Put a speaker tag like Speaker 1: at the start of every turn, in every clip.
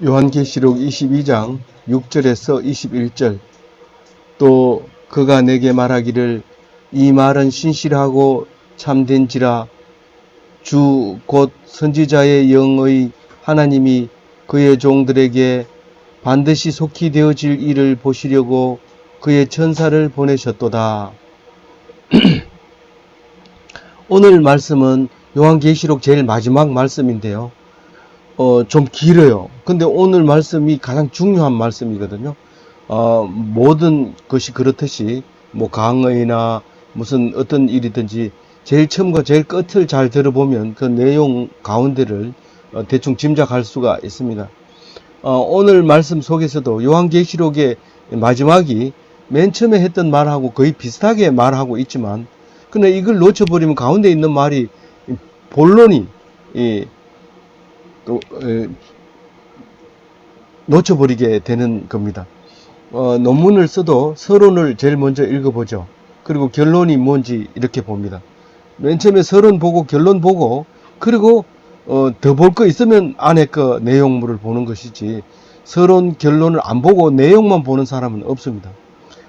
Speaker 1: 요한계시록 22장 6절에서 21절. 또 그가 내게 말하기를 이 말은 신실하고 참된지라 주 곧 선지자의 영의 하나님이 그의 종들에게 반드시 속히 되어질 일을 보시려고 그의 천사를 보내셨도다. 오늘 말씀은 요한계시록 제일 마지막 말씀인데요. 좀 길어요. 근데 오늘 말씀이 가장 중요한 말씀이거든요. 모든 것이 그렇듯이 뭐 강의나 무슨 어떤 일이든지 제일 처음과 제일 끝을 잘 들어보면 그 내용 가운데를 대충 짐작할 수가 있습니다. 오늘 말씀 속에서도 요한계시록의 마지막이 맨 처음에 했던 말하고 거의 비슷하게 말하고 있지만, 근데 이걸 놓쳐버리면 가운데 있는 말이 본론이 놓쳐버리게 되는 겁니다. 논문을 써도 서론을 제일 먼저 읽어보죠. 그리고 결론이 뭔지 이렇게 봅니다. 맨 처음에 서론 보고 결론 보고, 그리고 더 볼 거 있으면 안에 그 내용물을 보는 것이지, 서론 결론을 안 보고 내용만 보는 사람은 없습니다.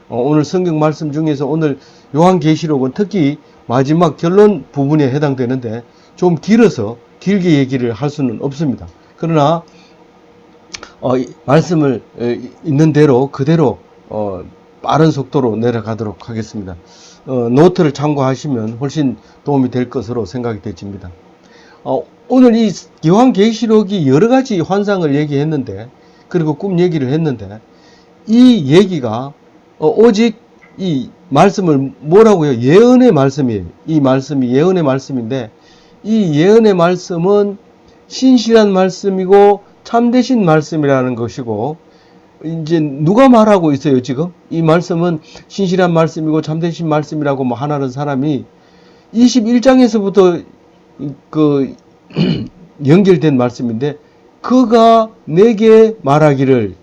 Speaker 1: 오늘 성경 말씀 중에서 오늘 요한계시록은 특히 마지막 결론 부분에 해당되는데 좀 길어서 길게 얘기를 할 수는 없습니다. 그러나 말씀을 있는 대로 그대로 빠른 속도로 내려가도록 하겠습니다. 노트를 참고하시면 훨씬 도움이 될 것으로 생각이 되집니다. 오늘 이 요한계시록이 여러 가지 환상을 얘기했는데, 그리고 꿈 얘기를 했는데, 이 얘기가 오직 이 말씀을 뭐라고요? 예언의 말씀이에요. 이 말씀이 예언의 말씀인데, 이 예언의 말씀은 신실한 말씀이고 참되신 말씀이라는 것이고, 이제 누가 말하고 있어요? 지금 이 말씀은 신실한 말씀이고 참되신 말씀이라고 뭐 하나는 사람이 21장에서부터 그 연결된 말씀인데, 그가 내게 말하기를,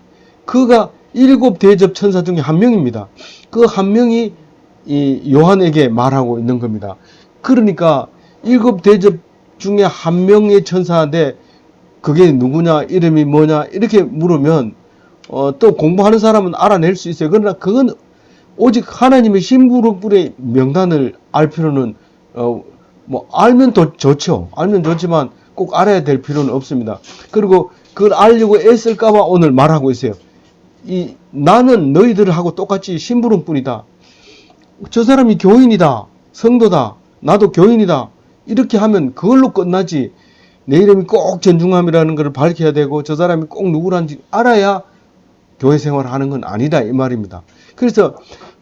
Speaker 1: 그가 7 대접 천사 중에 한 명입니다. 그 한 명이 이 요한에게 말하고 있는 겁니다. 그러니까 7 대접 중에 한 명의 천사인데 그게 누구냐, 이름이 뭐냐 이렇게 물으면 또 공부하는 사람은 알아낼 수 있어요. 그러나 그건 오직 하나님의 심부름꾼의 명단을 알 필요는 뭐 알면 더 좋죠. 알면 좋지만 꼭 알아야 될 필요는 없습니다. 그리고 그걸 알려고 애쓸까봐 오늘 말하고 있어요. 나는 너희들하고 똑같이 심부름꾼이다. 저 사람이 교인이다, 성도다, 나도 교인이다, 이렇게 하면 그걸로 끝나지, 내 이름이 꼭 전중함이라는 것을 밝혀야 되고 저 사람이 꼭 누구란지 알아야 교회 생활하는 건 아니다, 이 말입니다. 그래서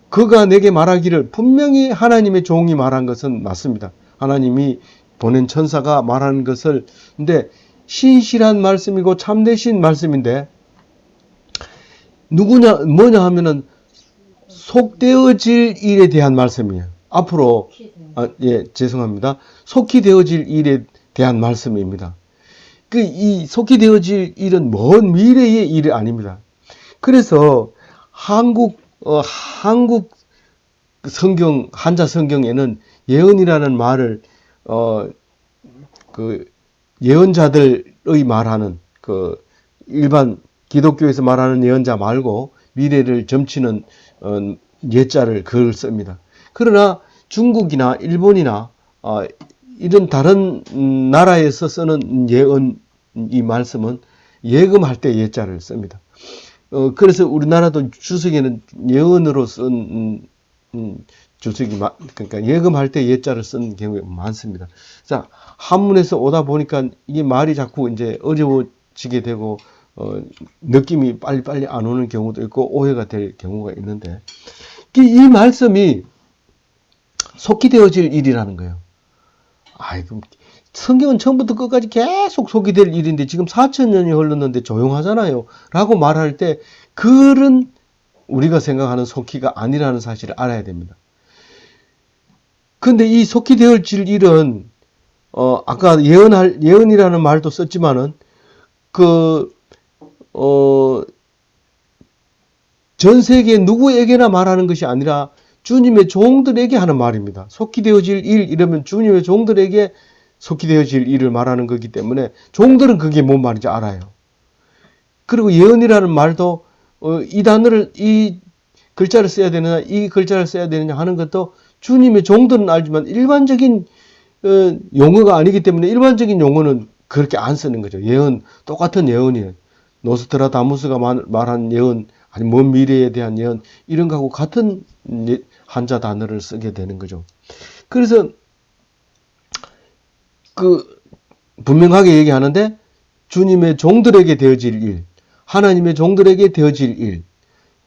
Speaker 1: 그가 내게 말하기를, 분명히 하나님의 종이 말한 것은 맞습니다. 하나님이 보낸 천사가 말하는 것을, 근데 신실한 말씀이고 참되신 말씀인데, 누구냐 뭐냐 하면은 속되어질 일에 대한 말씀이에요. 앞으로 죄송합니다. 속히 되어질 일에 대한 말씀입니다. 이 속히 되어질 일은 먼 미래의 일이 아닙니다. 그래서 한국 성경, 한자 성경에는 예언이라는 말을 그 예언자들의 말하는 그 일반 기독교에서 말하는 예언자 말고 미래를 점치는 예자를 그걸 씁니다. 그러나 중국이나 일본이나 이런 다른 나라에서 쓰는 예언, 이 말씀은 예금할 때 예자를 씁니다. 그래서 우리나라도 주석에는 예언으로 쓴 주석이, 그러니까 예금할 때 예자를 쓴 경우가 많습니다. 자, 한문에서 오다 보니까 이게 말이 자꾸 이제 어려워지게 되고 느낌이 빨리빨리 안 오는 경우도 있고 오해가 될 경우가 있는데, 이 말씀이 속히 되어질 일이라는 거예요. 그럼 성경은 처음부터 끝까지 계속 속히 될 일인데 지금 4000년이 흘렀는데 조용하잖아요 라고 말할 때, 그런 우리가 생각하는 속히가 아니라는 사실을 알아야 됩니다. 근데 이 속히 되어질 일은 아까 예언이라는 말도 썼지만은 전 세계 누구에게나 말하는 것이 아니라 주님의 종들에게 하는 말입니다. 속히 되어질 일 이러면 주님의 종들에게 속히 되어질 일을 말하는 거기 때문에 종들은 그게 뭔 말인지 알아요. 그리고 예언이라는 말도 이 단어를 이 글자를 써야 되느냐 이 글자를 써야 되느냐 하는 것도 주님의 종들은 알지만 일반적인 용어가 아니기 때문에 일반적인 용어는 그렇게 안 쓰는 거죠. 예언 똑같은 예언이에요. 노스트라다무스가 말한 예언 아니 먼 미래에 대한 예언 이런 거하고 같은 한자 단어를 쓰게 되는 거죠. 그래서 그 분명하게 얘기하는데 주님의 종들에게 되어질 일, 하나님의 종들에게 되어질 일.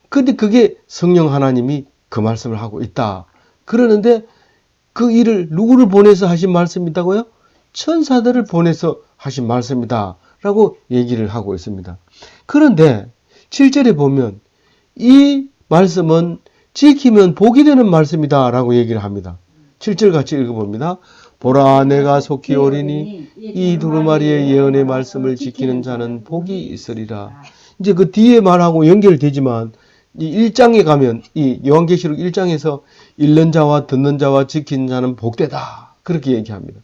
Speaker 1: 근데 그게 성령 하나님이 그 말씀을 하고 있다. 그러는데 그 일을 누구를 보내서 하신 말씀이다고요? 천사들을 보내서 하신 말씀이다. 라고 얘기를 하고 있습니다. 그런데 7절에 보면 이 말씀은 지키면 복이 되는 말씀이다. 라고 얘기를 합니다. 7절 같이 읽어봅니다. 보라 내가 속히 오리니 이 두루마리의 예언의 말씀을 지키는 자는 복이 있으리라. 이제 그 뒤에 말하고 연결되지만 이 1장에 가면 이 요한계시록 1장에서 읽는 자와 듣는 자와 지키는 자는 복되다. 그렇게 얘기합니다.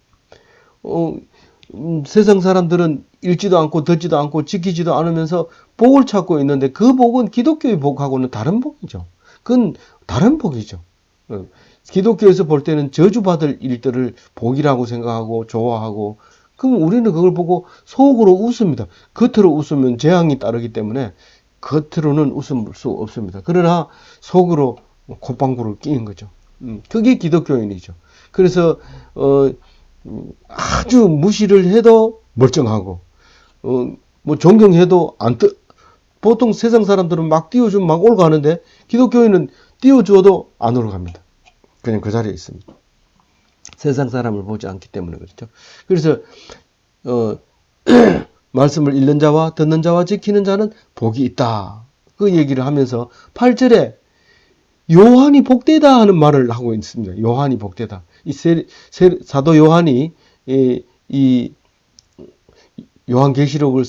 Speaker 1: 세상 사람들은 읽지도 않고 듣지도 않고 지키지도 않으면서 복을 찾고 있는데 그 복은 기독교의 복하고는 다른 복이죠. 그건 다른 복이죠. 기독교에서 볼 때는 저주받을 일들을 복이라고 생각하고 좋아하고 그럼 우리는 그걸 보고 속으로 웃습니다. 겉으로 웃으면 재앙이 따르기 때문에 겉으로는 웃을 수 없습니다. 그러나 속으로 콧방구를 끼는 거죠. 그게 기독교인이죠. 그래서 아주 무시를 해도 멀쩡하고 뭐 존경해도 보통 세상 사람들은 막 띄워주면 막 올라가는데 기독교인은 띄워줘도 안 올라갑니다. 그냥 그 자리에 있습니다. 세상 사람을 보지 않기 때문에 그렇죠. 그래서 말씀을 읽는 자와 듣는 자와 지키는 자는 복이 있다. 그 얘기를 하면서 8절에 요한이 복되다 하는 말을 하고 있습니다. 요한이 복되다. 사도 요한이 이 요한계시록을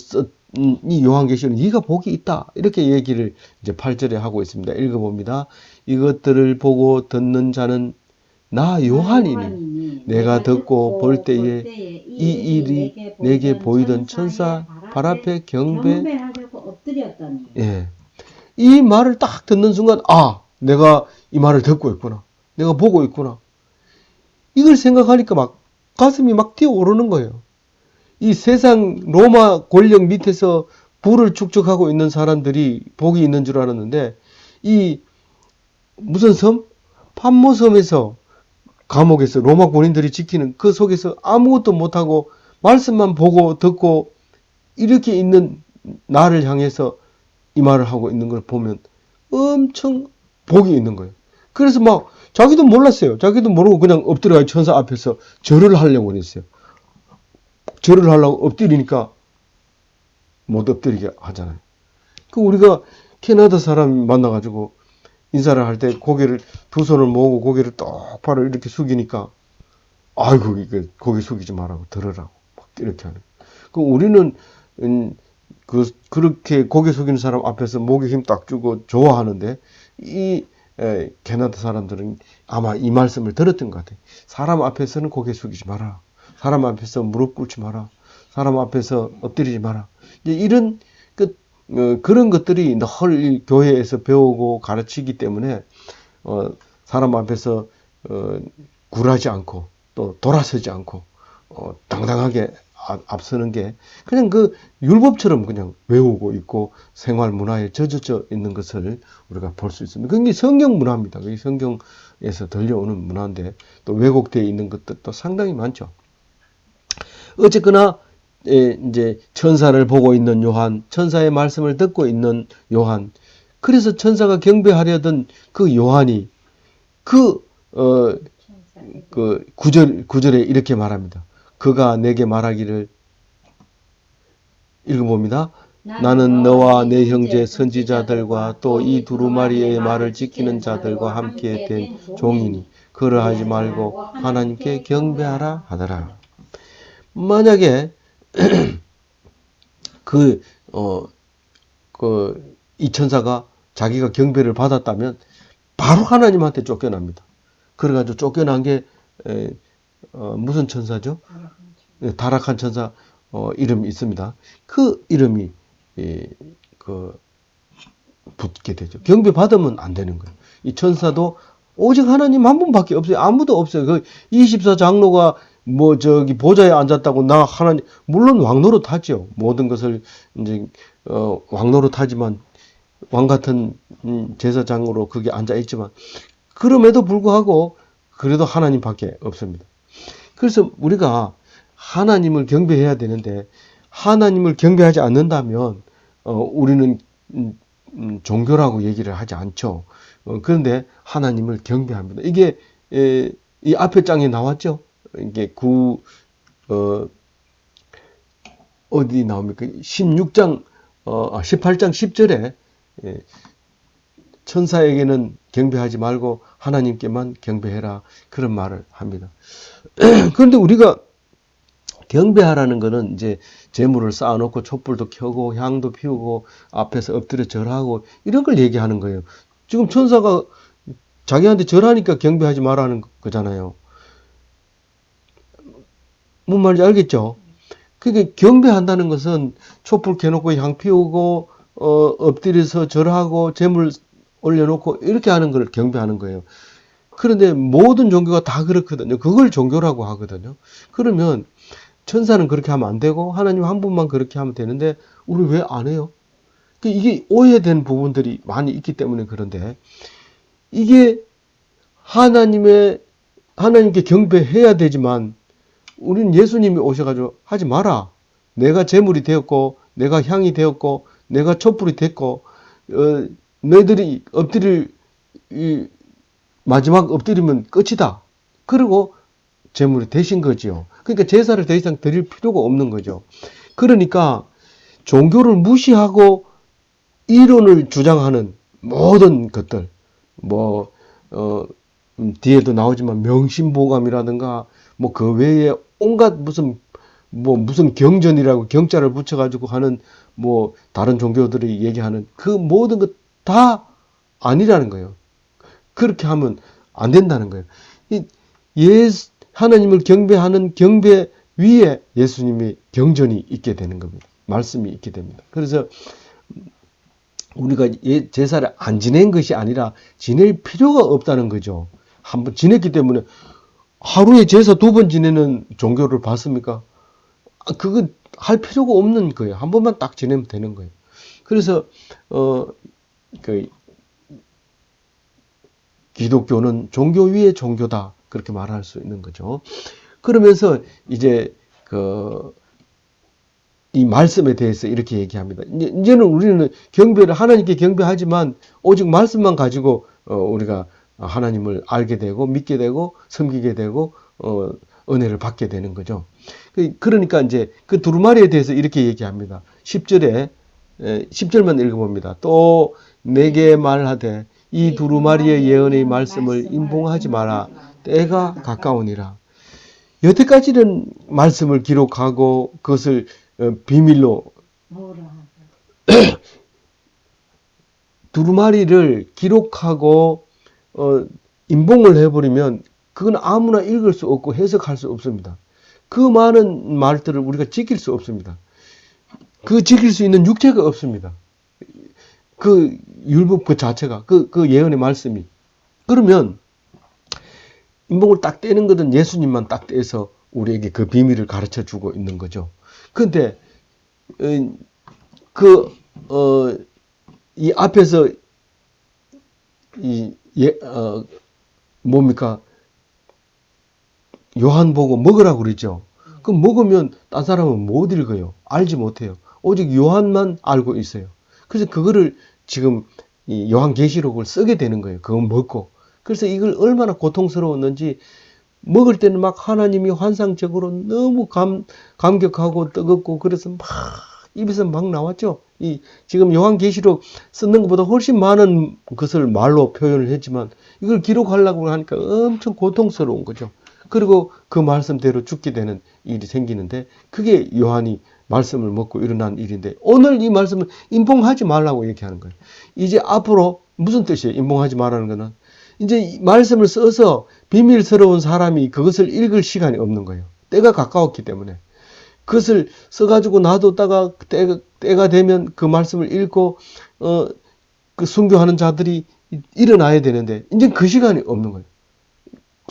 Speaker 1: 이 요한계시록 네가 복이 있다. 이렇게 얘기를 이제 8절에 하고 있습니다. 읽어봅니다. 이것들을 보고 듣는 자는 나 요한이니 내가 듣고 볼 때에 이 일이 내게 보이던 천사 발 앞에
Speaker 2: 경배하려고 엎드렸더니
Speaker 1: 예. 이 말을 딱 듣는 순간 내가 이 말을 듣고 있구나. 내가 보고 있구나. 이걸 생각하니까 막 가슴이 막 뛰어오르는 거예요. 이 세상 로마 권력 밑에서 부를 축적하고 있는 사람들이 복이 있는 줄 알았는데 이 무슨 섬? 판모섬에서 감옥에서 로마 군인들이 지키는 그 속에서 아무것도 못하고 말씀만 보고 듣고 이렇게 있는 나를 향해서 이 말을 하고 있는 걸 보면 엄청 복이 있는 거예요. 그래서 막 자기도 몰랐어요. 자기도 모르고 그냥 엎드려 천사 앞에서 절을 하려고 했어요. 절을 하려고 엎드리니까 못 엎드리게 하잖아요. 그 우리가 캐나다 사람 만나가지고 인사를 할 때 고개를 두 손을 모으고 고개를 똑바로 이렇게 숙이니까 아이고 고개 숙이지 말라고 들으라고 막 이렇게 하는. 그 우리는 그렇게 고개 숙이는 사람 앞에서 목에 힘 딱 주고 좋아하는데 이 캐나다 사람들은 아마 이 말씀을 들었던 것 같아요. 사람 앞에서는 고개 숙이지 마라. 사람 앞에서 무릎 꿇지 마라. 사람 앞에서 엎드리지 마라. 이제 이런 그런 것들이 늘 교회에서 배우고 가르치기 때문에 사람 앞에서 굴하지 않고 또 돌아서지 않고 당당하게 앞서는 게 그냥 그 율법처럼 그냥 외우고 있고 생활 문화에 젖어져 있는 것을 우리가 볼 수 있습니다. 그게 성경 문화입니다. 그게 성경에서 들려오는 문화인데 또 왜곡되어 있는 것들도 상당히 많죠. 어쨌거나 이제 천사를 보고 있는 요한, 천사의 말씀을 듣고 있는 요한, 그래서 천사가 경배하려던 그 요한이 그 9절에 이렇게 말합니다. 그가 내게 말하기를 읽어봅니다. 나는 너와 내 형제 선지자들과 또 이 두루마리의 말을 지키는 자들과 함께 된 종이니 그러하지 말고 하나님께 경배하라 하더라. 만약에 이 천사가 자기가 경배를 받았다면 바로 하나님한테 쫓겨납니다. 그래가지고 쫓겨난 게 무슨 천사죠? 타락한 천사 이름이 있습니다. 그 이름이 붙게 되죠. 경배 받으면 안 되는 거예요. 이 천사도 오직 하나님 한 분밖에 없어요. 아무도 없어요. 그 24장로가 보좌에 앉았다고 나 하나님, 물론 왕노릇 하죠. 모든 것을 이제 왕노릇 하지만 왕 같은 제사장으로 거기 앉아 있지만, 그럼에도 불구하고 그래도 하나님밖에 없습니다. 그래서 우리가 하나님을 경배해야 되는데, 하나님을 경배하지 않는다면 우리는 종교라고 얘기를 하지 않죠. 그런데 하나님을 경배합니다. 이게 이 앞에 장에 나왔죠. 이게 어디 나옵니까? 18장 10절에 천사에게는 경배하지 말고 하나님께만 경배해라, 그런 말을 합니다. 그런데 우리가 경배하라는 거는 이제 제물을 쌓아놓고 촛불도 켜고 향도 피우고 앞에서 엎드려 절하고 이런 걸 얘기하는 거예요. 지금 천사가 자기한테 절하니까 경배하지 말라는 거잖아요. 뭔 말인지 알겠죠? 그게 경배한다는 것은 촛불 켜놓고 향 피우고 엎드려서 절하고 제물 올려놓고 이렇게 하는 걸 경배하는 거예요. 그런데 모든 종교가 다 그렇거든요. 그걸 종교라고 하거든요. 그러면 천사는 그렇게 하면 안 되고 하나님 한 분만 그렇게 하면 되는데 우리 왜 안 해요? 이게 오해된 부분들이 많이 있기 때문에 그런데, 이게 하나님께 경배해야 되지만 우리는 예수님이 오셔가지고 하지 마라. 내가 제물이 되었고 내가 향이 되었고 내가 촛불이 됐고 너희들이 마지막 엎드리면 끝이다. 그리고 제물이 되신 거지요. 그러니까 제사를 더 이상 드릴 필요가 없는 거죠. 그러니까 종교를 무시하고 이론을 주장하는 모든 것들, 뒤에도 나오지만 명심보감이라든가 그 외에 온갖 무슨 경전이라고 경자를 붙여가지고 하는 다른 종교들이 얘기하는 그 모든 것 다 아니라는 거예요. 그렇게 하면 안 된다는 거예요. 하나님을 경배하는 경배 위에 예수님의 경전이 있게 되는 겁니다. 말씀이 있게 됩니다. 그래서 우리가 제사를 안 지낸 것이 아니라 지낼 필요가 없다는 거죠. 한번 지냈기 때문에 하루에 제사 2번 지내는 종교를 봤습니까? 그건 할 필요가 없는 거예요. 한 번만 딱 지내면 되는 거예요. 그래서 기독교는 종교 위에 종교다, 그렇게 말할 수 있는 거죠. 그러면서 이제 이 말씀에 대해서 이렇게 얘기합니다. 이제는 우리는 경배를 하나님께 경배하지만 오직 말씀만 가지고 우리가 하나님을 알게 되고 믿게 되고 섬기게 되고 은혜를 받게 되는 거죠. 그러니까 이제 그 두루마리에 대해서 이렇게 얘기합니다. 10절만 읽어봅니다. 또 내게 말하되 이 두루마리의 예언의 말씀을 임봉하지 마라. 때가 가까우니라. 여태까지는 말씀을 기록하고 그것을 비밀로 두루마리를 기록하고 임봉을 해버리면 그건 아무나 읽을 수 없고 해석할 수 없습니다. 그 많은 말들을 우리가 지킬 수 없습니다. 그 지킬 수 있는 육체가 없습니다. 그 율법 그 자체가 그 예언의 말씀이. 그러면 임봉을 딱 떼는 것은 예수님만 딱 떼서 우리에게 그 비밀을 가르쳐 주고 있는 거죠. 그런데 이 앞에서 뭡니까? 요한 보고 먹으라고 그러죠. 그럼 먹으면 딴 사람은 못 읽어요. 알지 못해요. 오직 요한만 알고 있어요. 그래서 그거를 지금 이 요한계시록을 쓰게 되는 거예요. 그거 먹고. 그래서 이걸 얼마나 고통스러웠는지, 먹을 때는 막 하나님이 환상적으로 너무 감격하고 뜨겁고 그래서 막 입에서 막 나왔죠. 지금 요한계시록 쓰는 것보다 훨씬 많은 것을 말로 표현을 했지만 이걸 기록하려고 하니까 엄청 고통스러운 거죠. 그리고 그 말씀대로 죽게 되는 일이 생기는데, 그게 요한이 말씀을 먹고 일어난 일인데, 오늘 이 말씀을 임봉하지 말라고 얘기하는 거예요. 이제 앞으로 무슨 뜻이에요? 임봉하지 말라는 거는 이제 말씀을 써서 비밀스러운 사람이 그것을 읽을 시간이 없는 거예요. 때가 가까웠기 때문에. 그것을 써가지고 놔뒀다가 때가 되면 그 말씀을 읽고 그 순교하는 자들이 일어나야 되는데 이제 그 시간이 없는 거예요.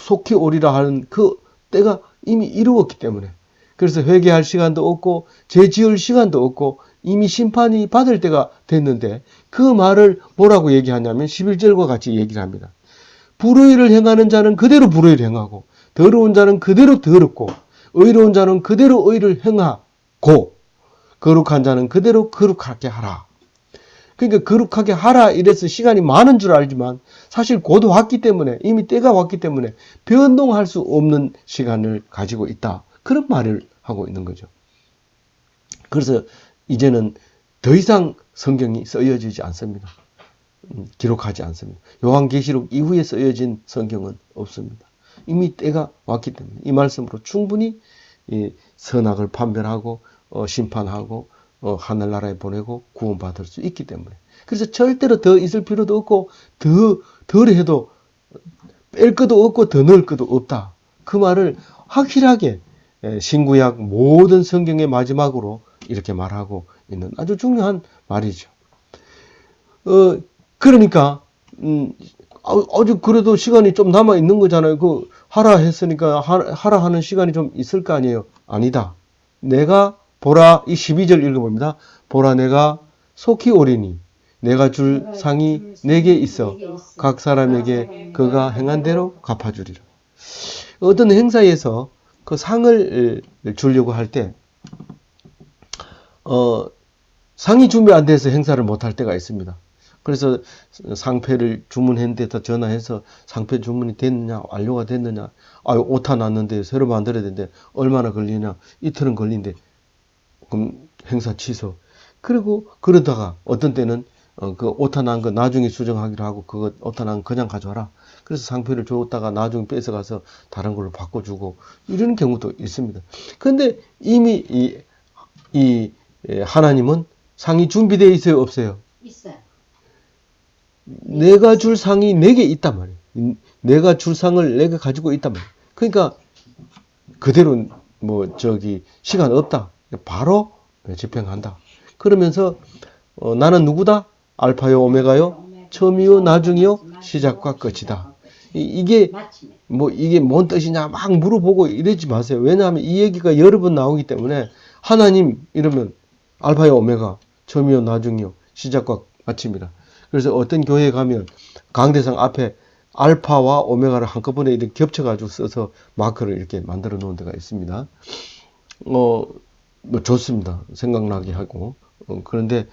Speaker 1: 속히 오리라 하는 그 때가 이미 이루었기 때문에. 그래서 회개할 시간도 없고 죄 지을 시간도 없고 이미 심판이 받을 때가 됐는데 그 말을 뭐라고 얘기하냐면 11절과 같이 얘기를 합니다. 불의를 행하는 자는 그대로 불의를 행하고 더러운 자는 그대로 더럽고 의로운 자는 그대로 의를 행하고 거룩한 자는 그대로 거룩하게 하라. 그러니까 거룩하게 하라 이래서 시간이 많은 줄 알지만 사실 곧 왔기 때문에 이미 때가 왔기 때문에 변동할 수 없는 시간을 가지고 있다. 그런 말을 하고 있는 거죠. 그래서 이제는 더 이상 성경이 쓰여지지 않습니다. 기록하지 않습니다. 요한계시록 이후에 쓰여진 성경은 없습니다. 이미 때가 왔기 때문에 이 말씀으로 충분히 이 선악을 판별하고 심판하고 하늘나라에 보내고 구원받을 수 있기 때문에 그래서 절대로 더 있을 필요도 없고 덜 해도 뺄 것도 없고 더 넣을 것도 없다. 그 말을 확실하게 신구약 모든 성경의 마지막으로 이렇게 말하고 있는 아주 중요한 말이죠. 그러니까 아직 그래도 시간이 좀 남아 있는 거잖아요. 그 하라 했으니까 하라 하는 시간이 좀 있을 거 아니에요. 아니다. 내가 보라 이 12절 읽어봅니다. 보라 내가 속히 오리니 내가 줄 상이 내게 있어 각 사람에게 그가 행한 대로 갚아주리라. 어떤 행사에서 그 상을 주려고 할 때 상이 준비 안 돼서 행사를 못 할 때가 있습니다. 그래서 상패를 주문했는데 다 전화해서 상패 주문이 됐느냐 완료가 됐느냐 오타 났는데 새로 만들어야 되는데 얼마나 걸리냐 이틀은 걸린대 그럼 행사 취소. 그리고 그러다가 어떤 때는 그 오타 난 거 나중에 수정하기로 하고 그거 오타 난 거 그냥 가져와라. 그래서 상표를 줬다가 나중에 뺏어가서 다른 걸로 바꿔주고 이런 경우도 있습니다. 그런데 이미 이 하나님은 상이 준비되어 있어요, 없어요?
Speaker 2: 있어요.
Speaker 1: 내가 줄 상이 내게 있단 말이에요. 내가 줄 상을 내가 가지고 있단 말이에요. 그러니까 그대로 시간 없다. 바로 집행한다. 그러면서 나는 누구다? 알파요 오메가요? 처음이요 나중이요? 시작과 끝이다. 이게 이게 뭔 뜻이냐 막 물어보고 이러지 마세요. 왜냐하면 이 얘기가 여러 번 나오기 때문에 하나님 이러면 알파요 오메가 처음이요 나중이요 시작과 마침이다. 그래서 어떤 교회에 가면 강대상 앞에 알파와 오메가를 한꺼번에 이렇게 겹쳐가지고 써서 마크를 이렇게 만들어 놓은 데가 있습니다. 좋습니다. 생각나게 하고. 그런데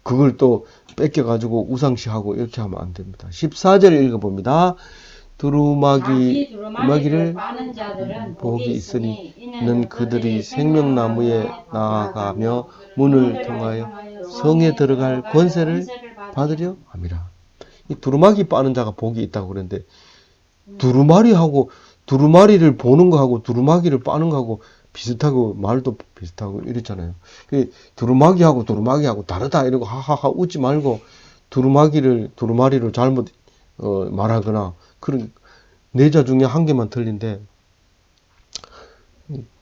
Speaker 1: 그걸 또 뺏겨가지고 우상시하고 이렇게 하면 안 됩니다. 14절 읽어봅니다. 두루마기를
Speaker 2: 빠는 자들은
Speaker 1: 복이 있으니 이는 그들이 생명나무에 나아가며 문을 통하여 성에 들어갈 권세를 받으려 함이라. 이 두루마기 빠는 자가 복이 있다고 그러는데 두루마리를 보는 거하고 두루마기를 빠는 거하고 비슷하고 말도 비슷하고 이랬잖아요. 두루마기하고 다르다 이러고 하하하 웃지 말고 두루마리를 잘못 말하거나 그런 네자 중에 한 개만 틀린데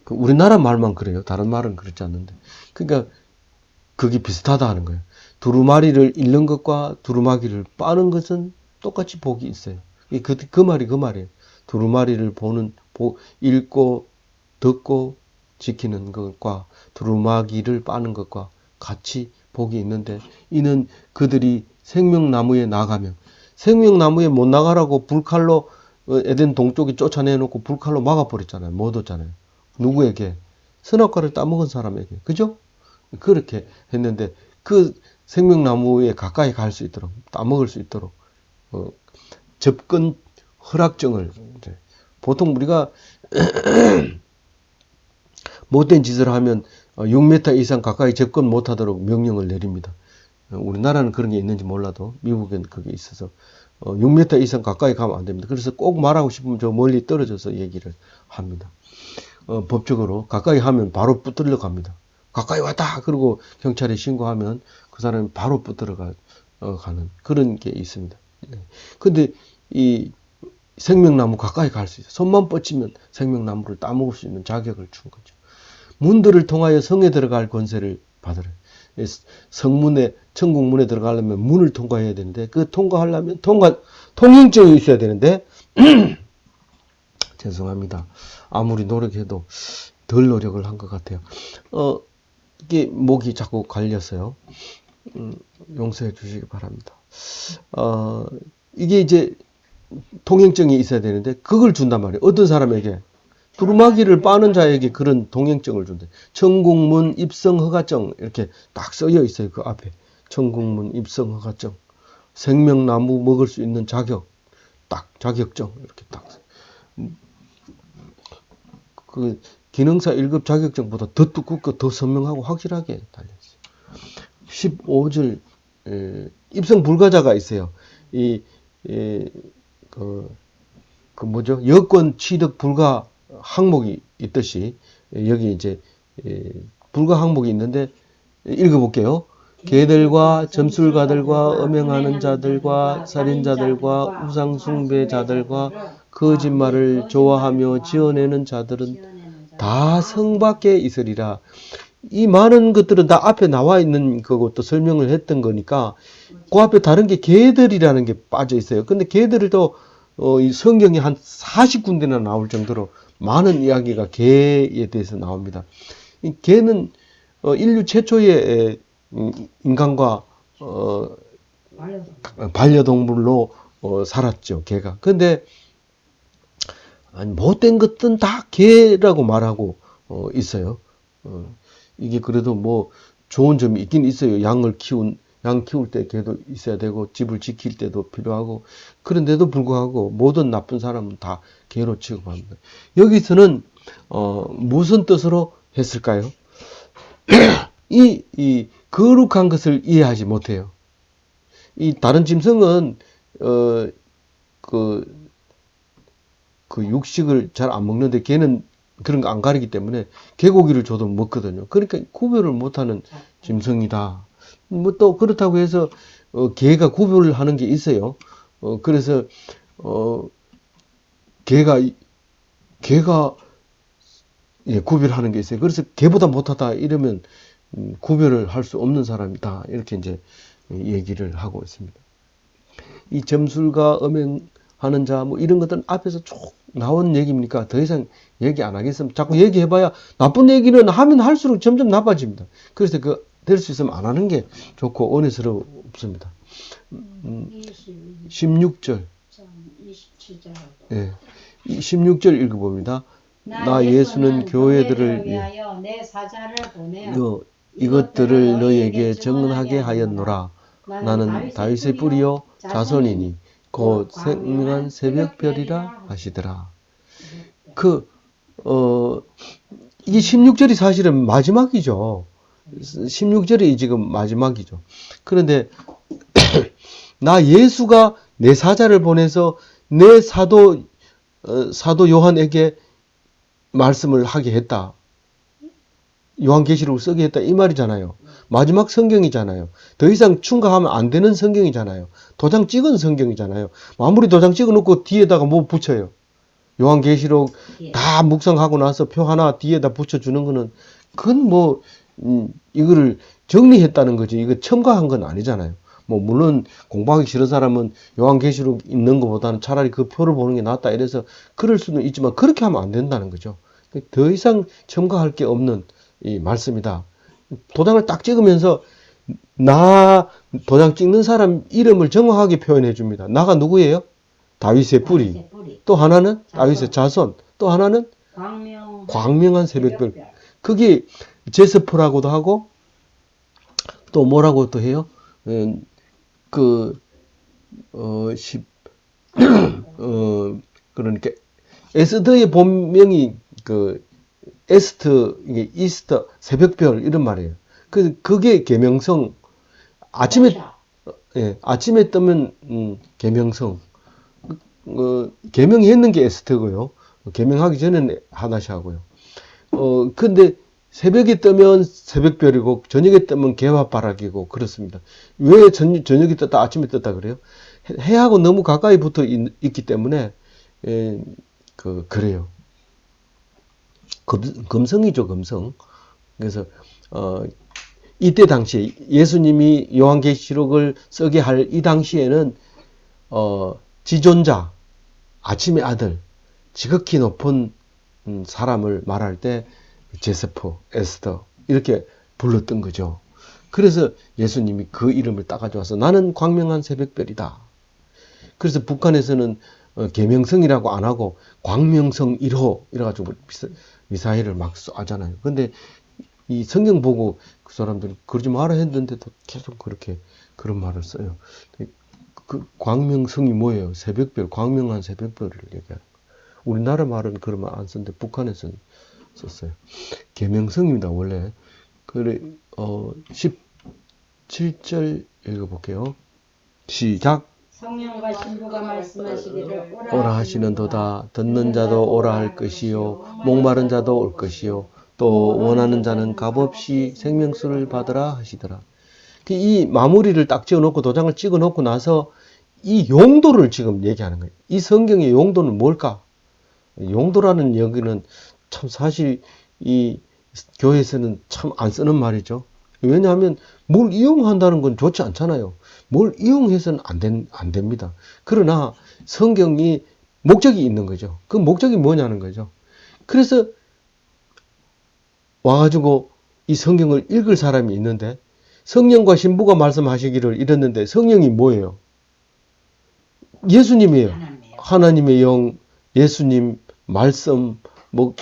Speaker 1: 우리나라 말만 그래요. 다른 말은 그렇지 않는데. 그러니까 그게 비슷하다 하는 거예요. 두루마리를 잃는 것과 두루마기를 빠는 것은 똑같이 복이 있어요. 그 말이에요. 두루마리를 읽고 듣고 지키는 것과 두루마기를 빠는 것과 같이 복이 있는데 이는 그들이 생명나무에 나가면 생명나무에 못 나가라고 불칼로 에덴 동쪽에 쫓아내놓고 불칼로 막아버렸잖아요. 못 얻잖아요. 누구에게? 선악과를 따먹은 사람에게. 그죠? 그렇게 했는데 그 생명나무에 가까이 갈 수 있도록 따먹을 수 있도록 접근 허락증을 보통 우리가 못된 짓을 하면 6m 이상 가까이 접근 못하도록 명령을 내립니다. 우리나라는 그런 게 있는지 몰라도 미국엔 그게 있어서 6m 이상 가까이 가면 안 됩니다. 그래서 꼭 말하고 싶으면 저 멀리 떨어져서 얘기를 합니다. 법적으로 가까이 하면 바로 붙들려 갑니다. 가까이 왔다 그러고 경찰에 신고하면 그 사람이 바로 붙들어 가는 그런 게 있습니다. 근데 이 생명나무 가까이 갈 수 있어요. 손만 뻗치면 생명나무를 따먹을 수 있는 자격을 준 거죠. 문들을 통하여 성에 들어갈 권세를 받으라. 성문에, 천국문에 들어가려면 문을 통과해야 되는데, 그 통과하려면 통행증이 있어야 되는데, 죄송합니다. 아무리 노력해도 덜 노력을 한 것 같아요. 이게 목이 자꾸 갈렸어요. 용서해 주시기 바랍니다. 이게 이제 통행증이 있어야 되는데, 그걸 준단 말이에요. 어떤 사람에게? 두루마기를 빠는 자에게 그런 통행증을 준대. 천국문 입성 허가증 이렇게 딱 써져 있어요. 그 앞에 천국문 입성 허가증, 생명나무 먹을 수 있는 자격, 딱 자격증 이렇게 딱. 그 기능사 1급 자격증보다 더 두껍고 더 선명하고 확실하게 달려 있어요. 15절 입성 불가자가 있어요. 뭐죠? 여권 취득 불가 항목이 있듯이 여기 이제 불가 항목이 있는데 읽어볼게요. 개들과 점술가들과 음행하는 자들과 살인자들과 우상숭배자들과 거짓말을 좋아하며 지어내는 자들은 다 성 밖에 있으리라. 이 많은 것들은 다 앞에 나와 있는 거고 또 설명을 했던 거니까 그 앞에 다른 게 개들이라는 게 빠져 있어요. 근데 개들을 또 이 성경이 한 40군데나 나올 정도로 많은 이야기가 개에 대해서 나옵니다. 이 개는 인류 최초의 인간과 반려동물로 살았죠. 개가. 근데 못된 것들은 다 개라고 말하고 있어요. 이게 그래도 뭐 좋은 점이 있긴 있어요. 양 키울 때 개도 있어야 되고 집을 지킬 때도 필요하고 그런데도 불구하고 모든 나쁜 사람은 다 개로 취급합니다. 여기서는 무슨 뜻으로 했을까요? 이 거룩한 것을 이해하지 못해요. 이 다른 짐승은 그 육식을 잘 안 먹는데 개는 그런 거 안 가리기 때문에 개고기를 줘도 먹거든요. 그러니까 구별을 못하는 짐승이다. 뭐 또 그렇다고 해서 개가 구별을 하는 게 있어요. 그래서 개가 구별하는 게 있어요. 그래서 개보다 못하다 이러면 구별을 할 수 없는 사람이다. 이렇게 이제 얘기를 하고 있습니다. 이 점술과 음행하는 자 뭐 이런 것들은 앞에서 쭉 나온 얘기입니까? 더 이상 얘기 안 하겠습니다. 자꾸 얘기해봐야 나쁜 얘기는 하면 할수록 점점 나빠집니다. 그래서 될 수 있으면 안 하는 게 좋고 은혜스럽습니다. 16절.
Speaker 2: 27절.
Speaker 1: 예. 16절 읽어봅니다. 나 예수는 교회들을
Speaker 2: 위하여 내 사자를 보내어
Speaker 1: 이것들을 너희에게 증언하게 하였노라. 나는 다윗의 뿌리요 자손이니 곧 생명한 새벽별이라 하시더라. 이게 16절이 사실은 마지막이죠. 16절이 지금 마지막이죠. 그런데 나 예수가 내 사자를 보내서 내 사도 요한에게 말씀을 하게 했다. 요한계시록을 쓰게 했다. 이 말이잖아요. 마지막 성경이잖아요. 더 이상 충가하면 안 되는 성경이잖아요. 도장 찍은 성경이잖아요. 아무리 도장 찍어 놓고 뒤에다가 뭐 붙여요. 요한계시록 다 묵상하고 나서 표 하나 뒤에다 붙여주는 거는 그건 뭐 이거를 정리했다는 거지. 이거 첨가한 건 아니잖아요. 뭐 물론 공부하기 싫은 사람은 요한계시록 있는 것보다는 차라리 그 표를 보는 게 낫다 이래서 그럴 수는 있지만 그렇게 하면 안 된다는 거죠. 더 이상 첨가할 게 없는 이 말씀이다. 도장을 딱 찍으면서 도장 찍는 사람 이름을 정확하게 표현해 줍니다. 나가 누구예요? 다윗의 뿌리. 또 하나는 다윗의 자손. 또 하나는 광명한 새벽별. 그게 제스퍼라고도 하고 또 뭐라고 또 해요? 그러니까 에스더의 본명이 에스트, 이게 이스터, 새벽별 이런 말이에요. 그게 계명성. 아침에 뜨면 계명성. 계명이 했는 게 에스터고요. 계명하기 전에는 하나씩 하고요. 근데 새벽에 뜨면 새벽별이고 저녁에 뜨면 개화바락이고 그렇습니다. 왜 저녁에 떴다 아침에 떴다 그래요? 해하고 너무 가까이 붙어 있기 때문에 그래요. 금성이죠, 금성. 그래서 이때 당시에 예수님이 요한계시록을 쓰게 할 이 당시에는 지존자, 아침의 아들, 지극히 높은 사람을 말할 때 제스퍼, 에스더 이렇게 불렀던 거죠. 그래서 예수님이 그 이름을 따가져와서 나는 광명한 새벽별이다. 그래서 북한에서는 계명성이라고 안 하고 광명성 1호 이래가지고 미사일을 막 쏘잖아요. 근데 이 성경 보고 그 사람들은 그러지 마라 했는데도 계속 그렇게 그런 말을 써요. 그 광명성이 뭐예요? 새벽별, 광명한 새벽별을 얘기하는 거예요. 우리나라 말은 그런 말 안 쓰는데 북한에서는 썼어요. 계명성입니다, 원래. 그래, 17절 읽어볼게요. 시작.
Speaker 2: 성령과 신부가 말씀하시기를
Speaker 1: 오라 하시는도다. 듣는 자도 오라 할 것이요, 목마른 자도 올 것이요, 또 원하는 자는 값없이 생명수를 받으라 하시더라. 이 마무리를 딱 지어놓고 도장을 찍어놓고 나서 이 용도를 지금 얘기하는 거예요. 이 성경의 용도는 뭘까? 용도라는 여기는 참 사실 이 교회에서는 참 안 쓰는 말이죠. 왜냐하면 뭘 이용한다는 건 좋지 않잖아요. 뭘 이용해서는 안 됩니다. 그러나 성경이 목적이 있는 거죠. 그 목적이 뭐냐는 거죠. 그래서 와가지고 이 성경을 읽을 사람이 있는데 성령과 신부가 말씀하시기를 이랬는데 성령이 뭐예요? 예수님이에요. 하나님의 영, 예수님, 말씀, 뭐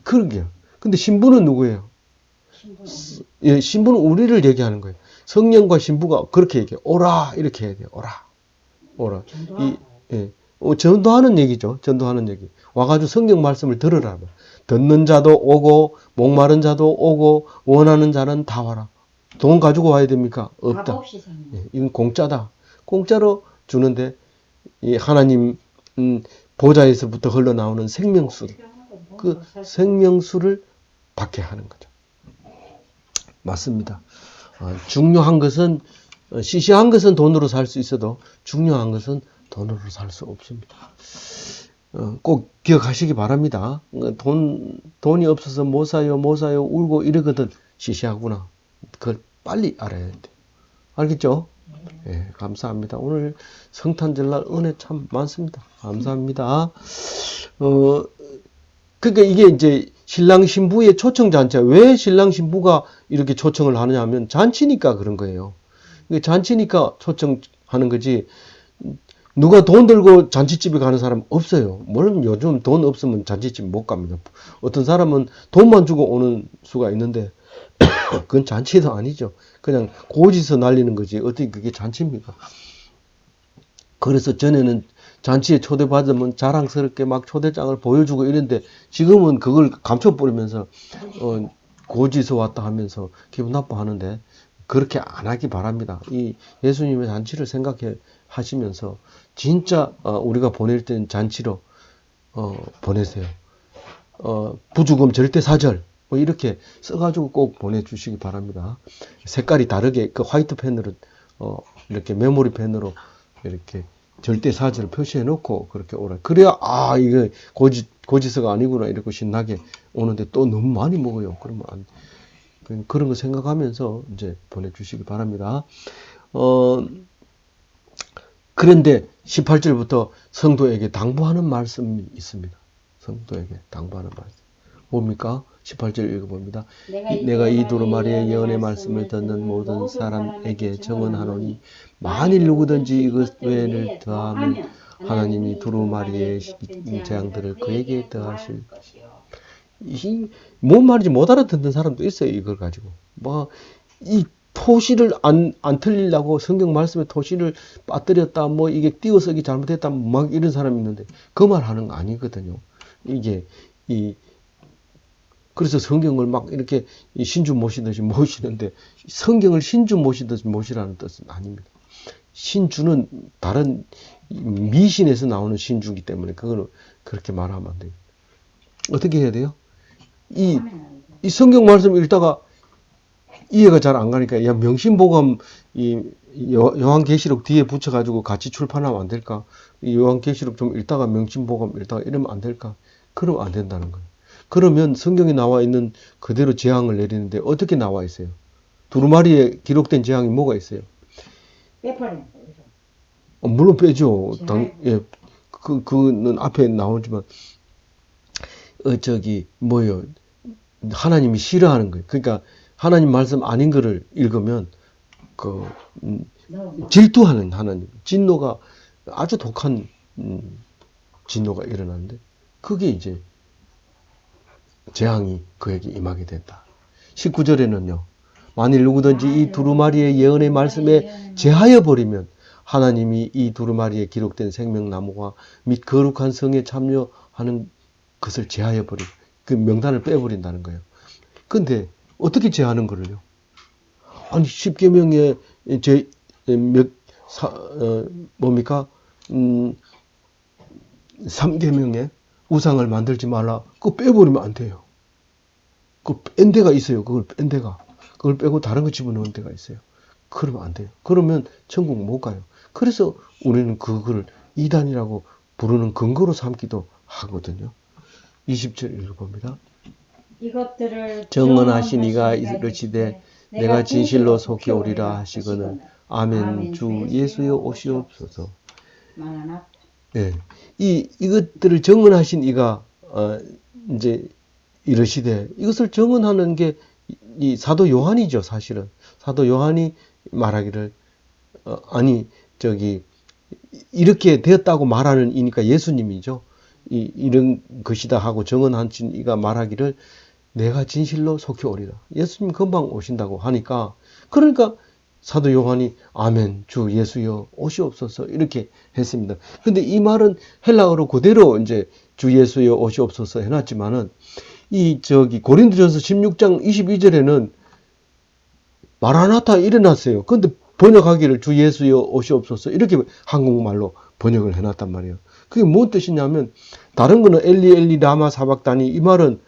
Speaker 1: 그런 게요. 근데 신부는 누구예요? 예, 신부는 우리를 얘기하는 거예요. 성령과 신부가 그렇게 얘기해요. 오라 이렇게 해야 돼요. 오라, 오라. 예, 전도하는 얘기죠. 전도하는 얘기. 와가지고 성경 말씀을 들으라. 듣는 자도 오고 목마른 자도 오고 원하는 자는 다 와라. 돈 가지고 와야 됩니까? 없다. 예, 이건 공짜다. 공짜로 주는데 이 하나님 보좌에서부터 흘러나오는 생명수, 그 생명수를 받게 하는 거죠. 맞습니다. 중요한 것은 시시한 것은 돈으로 살 수 있어도 중요한 것은 돈으로 살 수 없습니다. 꼭 기억하시기 바랍니다. 돈이 없어서 못 사요 울고 이러거든 시시하구나. 그걸 빨리 알아야 돼. 알겠죠? 예, 감사합니다. 오늘 성탄절날 은혜 참 많습니다. 감사합니다. 그러니까 이게 이제 신랑 신부의 초청 잔치야. 왜 신랑 신부가 이렇게 초청을 하느냐 하면 잔치니까 그런 거예요. 잔치니까 초청하는 거지. 누가 돈 들고 잔치집에 가는 사람 없어요. 물론 요즘 돈 없으면 잔치집 못 갑니다. 어떤 사람은 돈만 주고 오는 수가 있는데 그건 잔치도 아니죠. 그냥 고지서 날리는 거지. 어떻게 그게 잔치입니까? 그래서 전에는 잔치에 초대받으면 자랑스럽게 막 초대장을 보여주고 이랬는데 지금은 그걸 감춰버리면서 고지서 왔다 하면서 기분 나빠하는데 그렇게 안 하기 바랍니다. 이 예수님의 잔치를 생각해 하시면서 진짜 우리가 보낼 때는 잔치로 보내세요. 부주금 절대사절 뭐 이렇게 써가지고 꼭 보내주시기 바랍니다. 색깔이 다르게 그 화이트 펜으로 이렇게 메모리 펜으로 이렇게 절대사절을 표시해 놓고 그렇게 오라. 그래야 이거 고지서가 아니구나 이렇게 신나게 오는데 또 너무 많이 먹어요. 그러면 그런 거 생각하면서 이제 보내주시기 바랍니다. 그런데 18절부터 성도에게 당부하는 말씀이 있습니다. 성도에게 당부하는 말씀. 뭡니까? 18절 읽어봅니다. 내가 이 두루마리의 예언의 말씀을 듣는 모든 사람에게 정언하노니 만일 누구든지 이것 외에를 더하면 하나님이 두루마리의 재앙들을 그에게 더하실 것이요. 뭔 말인지 못 알아듣는 사람도 있어요. 이걸 가지고. 이 토시를 안 틀리려고 성경 말씀에 토시를 빠뜨렸다, 이게 띄어쓰기 잘못했다, 막 이런 사람이 있는데 그 말 하는 거 아니거든요. 이게 그래서 성경을 막 이렇게 신주 모시듯이 모시는데 성경을 신주 모시듯이 모시라는 뜻은 아닙니다. 신주는 다른 미신에서 나오는 신주이기 때문에 그거는 그렇게 말하면 안 돼요. 어떻게 해야 돼요? 이 성경 말씀 읽다가 이해가 잘 안 가니까 명심보감 요한계시록 뒤에 붙여가지고 같이 출판하면 안 될까? 요한계시록 좀 읽다가 명심보감 읽다가 이러면 안 될까? 그러면 안 된다는 거예요. 그러면 성경에 나와 있는 그대로 재앙을 내리는데 어떻게 나와 있어요? 두루마리에 기록된 재앙이 뭐가 있어요?
Speaker 2: 빼버려.
Speaker 1: 물론 빼죠.
Speaker 2: 재앙.
Speaker 1: 예, 그는 앞에 나오지만, 뭐요? 하나님이 싫어하는 거예요. 그러니까 하나님 말씀 아닌 거를 읽으면, 질투하는 하나님, 진노가 아주 독한, 진노가 일어나는데, 그게 이제 재앙이 그에게 임하게 된다. 19절에는요, 만일 누구든지 이 두루마리의 예언의 말씀에 제하여 버리면 하나님이 이 두루마리에 기록된 생명나무와 및 거룩한 성에 참여하는 것을 제하여 버리고 그 명단을 빼버린다는 거예요. 근데 어떻게 제하는 거를요? 아니 10계명에 뭡니까? 3계명에 우상을 만들지 말라. 그거 빼버리면 안 돼요. 그 뺀 데가 있어요. 그걸 뺀 데가. 그걸 빼고 다른 거 집어넣은 데가 있어요. 그러면 안 돼요. 그러면 천국 못 가요. 그래서 우리는 그걸 이단이라고 부르는 근거로 삼기도 하거든요. 20절 읽어봅니다.
Speaker 2: 이것들을
Speaker 1: 정언하신 이가 이르시되 내가 진실로 속히 오리라 하시거늘 아멘 주 예수여 오시옵소서.
Speaker 2: 마나나.
Speaker 1: 예. 이것들을 정언하신 이가 이제 이르시되 이것을 정언하는 게 이 사도 요한이죠, 사실은. 사도 요한이 말하기를 이렇게 되었다고 말하는 이니까 예수님이죠. 이런 것이다 하고 정언하신 이가 말하기를 내가 진실로 속히 오리라. 예수님 금방 오신다고 하니까 그러니까 사도 요한이 아멘 주 예수여 오시옵소서 이렇게 했습니다. 근데 이 말은 헬라어로 그대로 이제 주 예수여 오시옵소서 해놨지만은 고린도전서 16장 22절에는 마라나타 일어났어요. 근데 번역하기를 주 예수여 오시옵소서 이렇게 한국말로 번역을 해놨단 말이에요. 그게 뭔 뜻이냐면 다른 거는 엘리 엘리 라마 사박다니 이 말은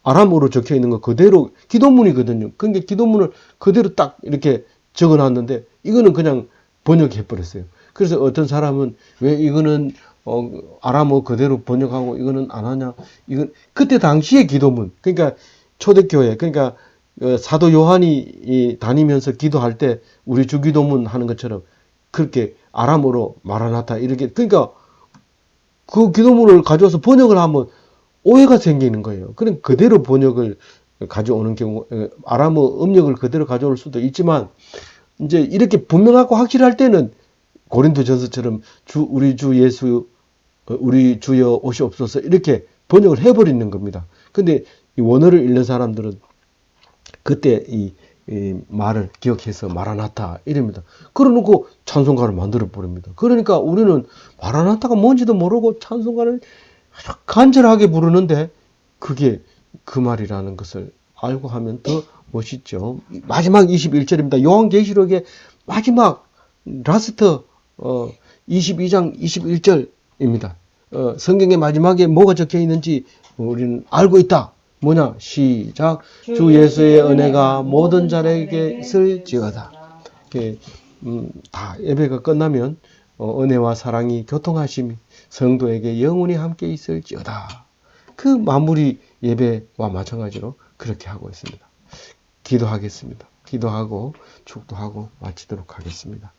Speaker 1: 아람어로 적혀 있는 거 그대로 기도문이거든요. 그러니까 기도문을 그대로 딱 이렇게 적어놨는데 이거는 그냥 번역해 버렸어요. 그래서 어떤 사람은 왜 이거는 아람어 그대로 번역하고 이거는 안 하냐? 이건 그때 당시의 기도문. 그러니까 초대교회 그러니까 사도 요한이 다니면서 기도할 때 우리 주기도문 하는 것처럼 그렇게 아람어로 마라나타 이렇게 그러니까 그 기도문을 가져와서 번역을 하면 오해가 생기는 거예요. 그럼 그대로 번역을 가져오는 경우 아람어 음력을 그대로 가져올 수도 있지만 이제 이렇게 분명하고 확실할 때는 고린도전서처럼 우리 주 예수 우리 주여 오시옵소서 이렇게 번역을 해버리는 겁니다. 근데 이 원어를 읽는 사람들은 그때 이 말을 기억해서 마라나타 이럽니다. 그러놓고 찬송가를 만들어 버립니다. 그러니까 우리는 마라나타가 뭔지도 모르고 찬송가를 아주 간절하게 부르는데 그게 그 말이라는 것을 알고 하면 더 멋있죠. 마지막 21절입니다. 요한계시록의 마지막 라스트 22장 21절입니다. 성경의 마지막에 뭐가 적혀 있는지 우리는 알고 있다. 뭐냐? 시작. 주 예수의 은혜가 모든 자에게 있을지어다. 다 예배가 끝나면 은혜와 사랑이 교통하심이 성도에게 영원히 함께 있을지어다. 그 마무리 예배와 마찬가지로 그렇게 하고 있습니다. 기도하겠습니다. 기도하고 축도하고 마치도록 하겠습니다.